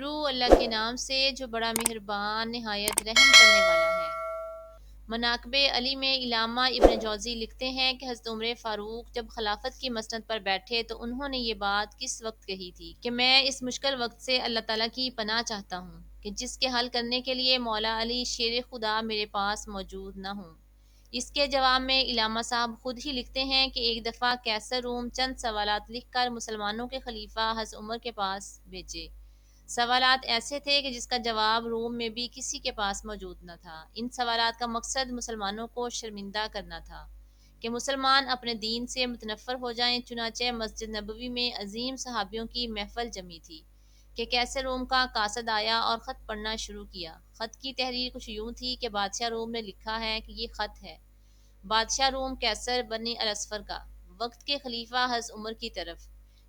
شروع اللہ کے نام سے جو بڑا مہربان نہایت رحم کرنے والا ہے۔ مناقب علی میں علامہ ابن جوزی لکھتے ہیں کہ حضرت عمر فاروق جب خلافت کی مسند پر بیٹھے تو انہوں نے یہ بات کس وقت کہی تھی کہ میں اس مشکل وقت سے اللہ تعالیٰ کی پناہ چاہتا ہوں کہ جس کے حل کرنے کے لیے مولا علی شیر خدا میرے پاس موجود نہ ہوں۔ اس کے جواب میں علامہ صاحب خود ہی لکھتے ہیں کہ ایک دفعہ قیصر روم چند سوالات لکھ کر مسلمانوں کے خلیفہ حضرت عمر کے پاس بھیجے۔ سوالات ایسے تھے کہ جس کا جواب روم میں بھی کسی کے پاس موجود نہ تھا۔ ان سوالات کا مقصد مسلمانوں کو شرمندہ کرنا تھا کہ مسلمان اپنے دین سے متنفر ہو جائیں۔ چنانچہ مسجد نبوی میں عظیم صحابیوں کی محفل جمی تھی کہ قیصر روم کا قاصد آیا اور خط پڑھنا شروع کیا۔ خط کی تحریر کچھ یوں تھی کہ بادشاہ روم نے لکھا ہے کہ یہ خط ہے بادشاہ روم قیصر بنی الاسفر کا، وقت کے خلیفہ حضرت عمر کی طرف،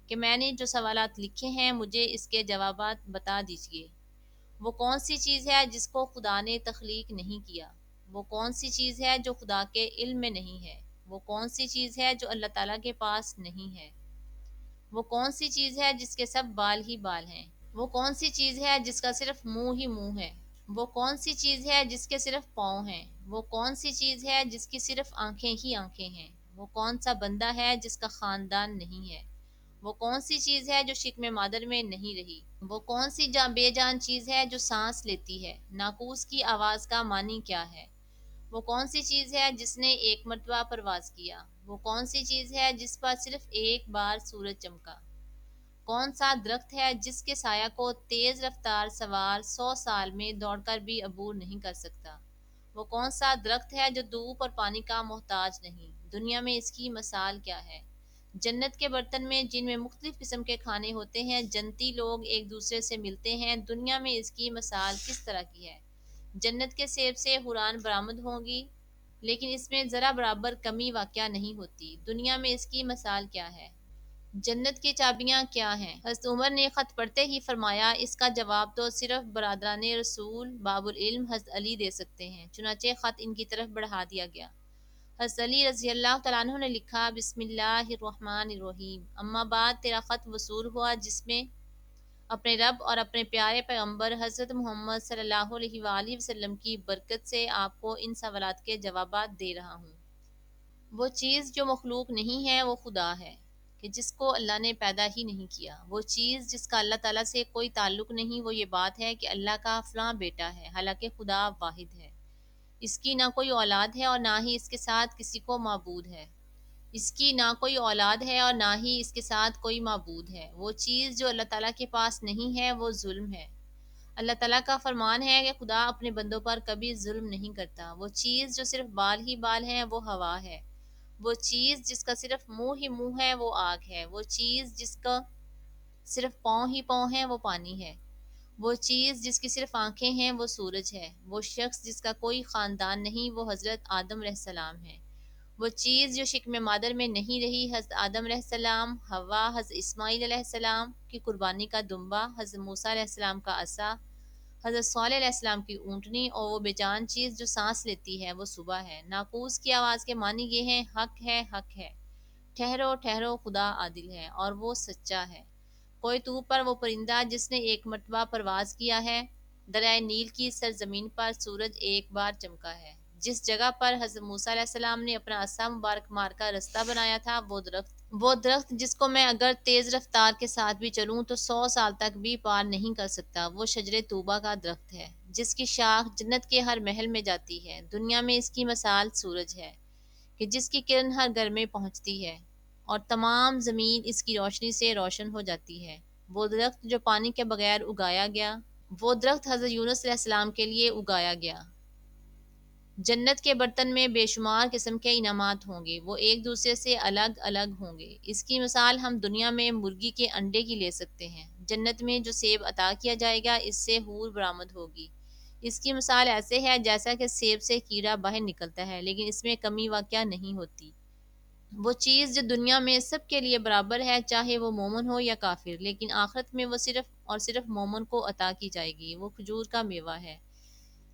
کہ میں نے جو سوالات لکھے ہیں مجھے اس کے جوابات بتا دیجیے۔ وہ کون سی چیز ہے جس کو خدا نے تخلیق نہیں کیا؟ وہ کون سی چیز ہے جو خدا کے علم میں نہیں ہے؟ وہ کون سی چیز ہے جو اللہ تعالیٰ کے پاس نہیں ہے؟ وہ کون سی چیز ہے جس کے سب بال ہی بال ہیں؟ وہ کون سی چیز ہے جس کا صرف منہ ہی منہ ہے؟ وہ کون سی چیز ہے جس کے صرف پاؤں ہیں؟ وہ کون سی چیز ہے جس کی صرف آنکھیں ہی آنکھیں ہیں؟ وہ کون سا بندہ ہے جس کا خاندان نہیں ہے؟ وہ کون سی چیز ہے جو شکم مادر میں نہیں رہی؟ وہ کون سی بے جان چیز ہے جو سانس لیتی ہے؟ ناقوس کی آواز کا معنی کیا ہے؟ وہ کون سی چیز ہے جس نے ایک مرتبہ پرواز کیا؟ وہ کون سی چیز ہے جس پر صرف ایک بار سورج چمکا؟ کون سا درخت ہے جس کے سایہ کو تیز رفتار سوار 100 سال میں دوڑ کر بھی عبور نہیں کر سکتا؟ وہ کون سا درخت ہے جو دھوپ اور پانی کا محتاج نہیں؟ دنیا میں اس کی مثال کیا ہے؟ جنت کے برتن میں جن میں مختلف قسم کے کھانے ہوتے ہیں، جنتی لوگ ایک دوسرے سے ملتے ہیں، دنیا میں اس کی مثال کس طرح کی ہے؟ جنت کے سیب سے حوران برآمد ہوں گی لیکن اس میں ذرا برابر کمی واقع نہیں ہوتی، دنیا میں اس کی مثال کیا ہے؟ جنت کی چابیاں کیا ہیں؟ حضرت عمر نے خط پڑھتے ہی فرمایا اس کا جواب تو صرف برادران رسول باب العلم حضرت علی دے سکتے ہیں۔ چنانچہ خط ان کی طرف بڑھا دیا گیا۔ حضرت علی رضی اللہ تعالیٰ عنہ نے لکھا، بسم اللہ الرحمن الرحیم، اما بعد تیرا خط وصول ہوا جس میں اپنے رب اور اپنے پیارے پیغمبر حضرت محمد صلی اللہ علیہ وآلہ وسلم کی برکت سے آپ کو ان سوالات کے جوابات دے رہا ہوں۔ وہ چیز جو مخلوق نہیں ہے وہ خدا ہے کہ جس کو اللہ نے پیدا ہی نہیں کیا۔ وہ چیز جس کا اللہ تعالیٰ سے کوئی تعلق نہیں، وہ یہ بات ہے کہ اللہ کا فلاں بیٹا ہے، حالانکہ خدا واحد ہے۔ اس کی نہ کوئی اولاد ہے اور نہ ہی اس کے ساتھ کسی کو معبود ہے۔ اس کی نہ کوئی اولاد ہے اور نہ ہی اس کے ساتھ کوئی معبود ہے۔ وہ چیز جو اللہ تعالیٰ کے پاس نہیں ہے وہ ظلم ہے۔ اللہ تعالیٰ کا فرمان ہے کہ خدا اپنے بندوں پر کبھی ظلم نہیں کرتا۔ وہ چیز جو صرف بال ہی بال ہیں وہ ہوا ہے۔ وہ چیز جس کا صرف منہ ہی منہ ہے وہ آگ ہے۔ وہ چیز جس کا صرف پاؤں ہی پاؤں ہیں وہ پانی ہے۔ وہ چیز جس کی صرف آنکھیں ہیں وہ سورج ہے۔ وہ شخص جس کا کوئی خاندان نہیں وہ حضرت آدم علیہ السلام ہے۔ وہ چیز جو شکم مادر میں نہیں رہی، حضرت آدم علیہ السلام، حوا، حضرت اسماعیل علیہ السلام کی قربانی کا دمبا، حضرت موسیٰ علیہ السلام کا عصا، حضرت صالح علیہ السلام کی اونٹنی، اور وہ بے جان چیز جو سانس لیتی ہے وہ صبح ہے۔ ناقوس کی آواز کے معنی یہ ہیں، حق ہے، حق ہے، ٹھہرو ٹھہرو، خدا عادل ہے اور وہ سچا ہے۔ کوئی تو پر وہ پرندہ جس نے ایک مرتبہ پرواز کیا ہے، دریائے نیل کی سرزمین پر سورج ایک بار چمکا ہے۔ جس جگہ پر حضرت موسیٰ علیہ السلام نے اپنا عصا مبارک مار کر رستہ بنایا تھا، وہ درخت جس کو میں اگر تیز رفتار کے ساتھ بھی چلوں تو 100 سال تک بھی پار نہیں کر سکتا، وہ شجر طوبہ کا درخت ہے جس کی شاخ جنت کے ہر محل میں جاتی ہے۔ دنیا میں اس کی مثال سورج ہے کہ جس کی کرن ہر گھر میں پہنچتی ہے اور تمام زمین اس کی روشنی سے روشن ہو جاتی ہے۔ وہ درخت جو پانی کے بغیر اگایا گیا، وہ درخت حضرت یونس علیہ السلام کے لیے اگایا گیا۔ جنت کے برتن میں بے شمار قسم کے انعامات ہوں گے، وہ ایک دوسرے سے الگ الگ ہوں گے۔ اس کی مثال ہم دنیا میں مرغی کے انڈے کی لے سکتے ہیں۔ جنت میں جو سیب عطا کیا جائے گا اس سے حور برآمد ہوگی۔ اس کی مثال ایسے ہے جیسا کہ سیب سے کیڑا باہر نکلتا ہے لیکن اس میں کمی واقع نہیں ہوتی۔ وہ چیز جو دنیا میں سب کے لیے برابر ہے، چاہے وہ مومن ہو یا کافر، لیکن آخرت میں وہ صرف اور صرف مومن کو عطا کی جائے گی۔ وہ کھجور کا میوہ ہے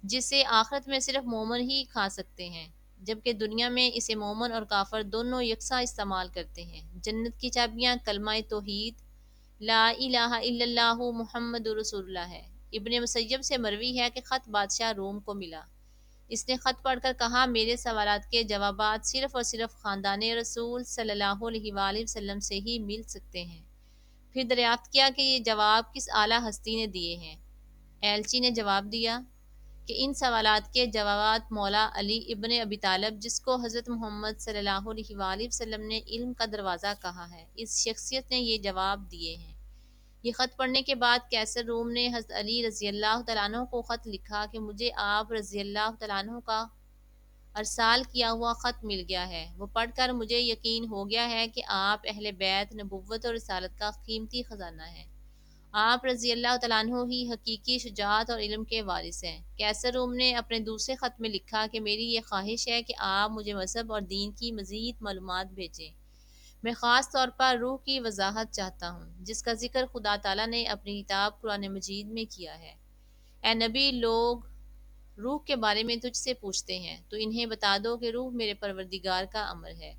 جسے آخرت میں صرف مومن ہی کھا سکتے ہیں، جبکہ دنیا میں اسے مومن اور کافر دونوں یکساں استعمال کرتے ہیں۔ جنت کی چابیاں کلمہ توحید، لا الہ الا اللہ محمد رسول اللہ ہے۔ ابن مسیب سے مروی ہے کہ خط بادشاہ روم کو ملا۔ اس نے خط پڑھ کر کہا میرے سوالات کے جوابات صرف اور صرف خاندان رسول صلی اللہ علیہ وآلہ وسلم سے ہی مل سکتے ہیں۔ پھر دریافت کیا کہ یہ جواب کس اعلیٰ ہستی نے دیے ہیں۔ ایلچی نے جواب دیا کہ ان سوالات کے جوابات مولا علی ابن ابی طالب، جس کو حضرت محمد صلی اللہ علیہ وآلہ وسلم نے علم کا دروازہ کہا ہے، اس شخصیت نے یہ جواب دیے ہیں۔ یہ خط پڑھنے کے بعد کیسر روم نے حضرت علی رضی اللہ تعالیٰ عنہ کو خط لکھا کہ مجھے آپ رضی اللہ تعالیٰ عنہ کا ارسال کیا ہوا خط مل گیا ہے۔ وہ پڑھ کر مجھے یقین ہو گیا ہے کہ آپ اہل بیت، نبوت اور رسالت کا قیمتی خزانہ ہیں۔ آپ رضی اللہ تعالیٰ عنہ ہی حقیقی شجاعت اور علم کے وارث ہیں۔ کیسر روم نے اپنے دوسرے خط میں لکھا کہ میری یہ خواہش ہے کہ آپ مجھے مذہب اور دین کی مزید معلومات بھیجیں۔ میں خاص طور پر روح کی وضاحت چاہتا ہوں، جس کا ذکر خدا تعالیٰ نے اپنی کتاب قرآن مجید میں کیا ہے۔ اے نبی، لوگ روح کے بارے میں تجھ سے پوچھتے ہیں، تو انہیں بتا دو کہ روح میرے پروردگار کا امر ہے۔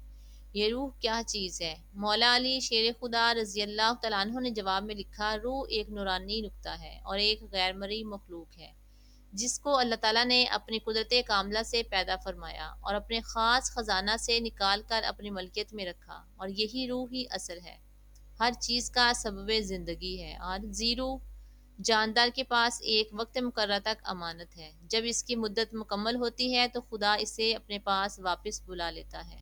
یہ روح کیا چیز ہے؟ مولا علی شیر خدا رضی اللہ تعالیٰ عنہ نے جواب میں لکھا، روح ایک نورانی نقطہ ہے اور ایک غیر مرئی مخلوق ہے، جس کو اللہ تعالیٰ نے اپنی قدرت کاملہ سے پیدا فرمایا اور اپنے خاص خزانہ سے نکال کر اپنی ملکیت میں رکھا، اور یہی روح ہی اصل ہے، ہر چیز کا سبب زندگی ہے، اور زیرو جاندار کے پاس ایک وقت مقررہ تک امانت ہے۔ جب اس کی مدت مکمل ہوتی ہے تو خدا اسے اپنے پاس واپس بلا لیتا ہے۔